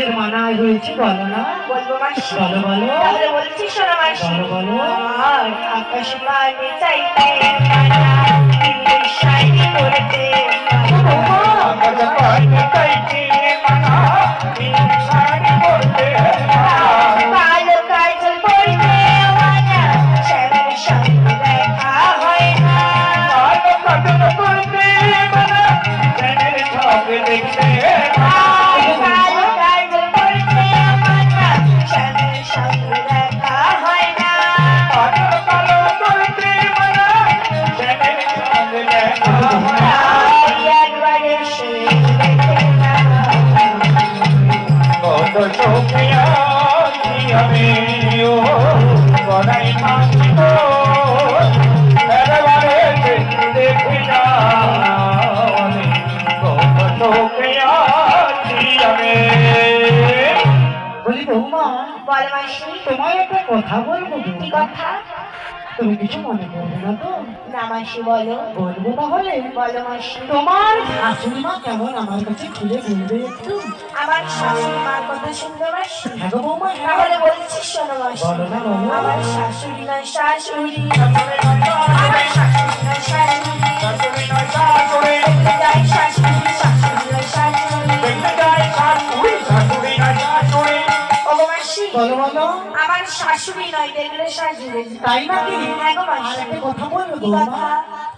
কিসের মানায় হয়েছে বলো না? বলবো মাসি? বলো বলো। তাহলে বলছি শোনো মাসি। বলো বলো। আকাশ পানে চাইতে মানা, দিনের শাড়ি পরতে আকাশ পানে চাইতে মানা, দিনের শাড়ি পরতে কালো কাজল পরতে মানা, শ্যামের সঙ্গে দেখা হয় না। কালো কাজল পরতে মানা, শ্যামের সঙ্গে দেখতে কালো কাজল পরতে মানা, শ্যামের সঙ্গে দেখা হয় না। কালো কালো পরতে মানা, শ্যামের সঙ্গে দেখা হয় না। একবার এসে দেখে না। কত চোখে আছি আমি ও গড়াই মাছি গো, একবারে দেখি না। কত চোখে আছি আমি। বলি বৌমা, বল মাসি। তোমায় একটা কথা বলবো কি বৌমা। কথা? তুমি কিছু মনে করবে না তো? না মাসি বলো। বলবো তাহলে। বলো মাসি। তোমার শাশুড়ি মা কেমন আমার কাছে খুলে বলবে একটু? আমার শাশুড়ি মার কথা শুনতে মাসি? হ্যাঁ গো বৌমা, হ্যাঁ। তাহলে বলছি শোনো মাসি। বলো না বলো। আমার শাশুড়ি নয় শাশুড়ি, আমার শাশুড়ি নয় শাশুড়ি, শাশুড়ি নয় শাশুড়ি, যাই শাশুড়ি, শাশুড়ি নয় শাশুড়ি। দেখতে যাই শাশুড়ি, শাশুড়ি নয় শাশুড়ি। ওগো মাসি, বলো বলো। আমার শাশুড়ি নয় দেখলে শাশুড়ি। তাই নাকি? হ্যাঁ গো আর মাসি। একটা কথা বলবো কি বৌমা। কথা?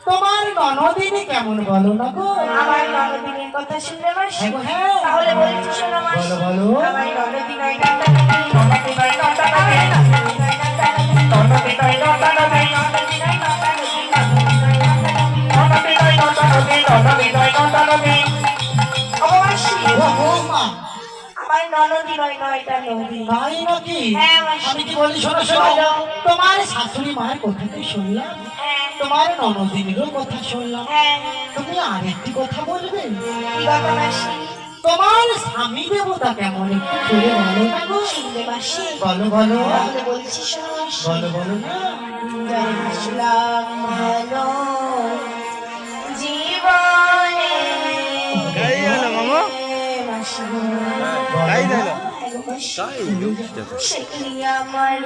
তোমার ননদিনী কেমন বলো না গো? আমার ননদিনের কথা শুনবে মাসি? হ্যাঁ গো, হ্যাঁ। তাহলে বলছি শোনো মাসি। বলো বলো। আমার ননদি নয় নান্দানাদি, ননদি নয় নান্দানাদি, আমার ননদি নয় নান্দানাদি, ননদি নয় নান্দানাদি, ননদি নয় নান্দানাদি, ননদি নয় নান্দানাদি। ননদি নয় নান্দানাদি, ননদি নয় নান্দানাদি। ওগো মাসি, ও বৌমা, আমার ননদি নয় নয়টা নদী। তাই নাকি? হ্যাঁ, মাসি। আমি কি বলি শোনো শোনো। বলো। তোমার শাশুড়ি মায়ের কথা তো শুনলাম, হ্যাঁ, তোমার ননদিনীরও কথা শুনলাম, হ্যাঁ। তুমি আরেকটি কথা বলবে? কি কথা মাসি? তোমার স্বামী দেবতা কেমন একটু খুলে বলো না গো? শুনবে মাসি? বলো বলো। তাহলে বলছি শোনো মাসি। বলো বলো না। জয় ইসলাম ভালো জীবনে গাই গেল মামা। মাসি গাই দিল। হ্যালো মাসি, সেগুলি আমার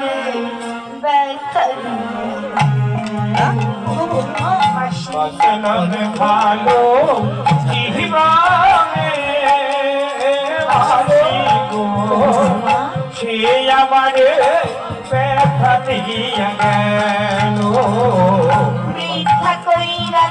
ব্যথা মাসি। বাসনাতে ভালো জীবনে আসি গো, সে আমারে ব্যথা দিয়া গেল। বৃদ্ধা কইরা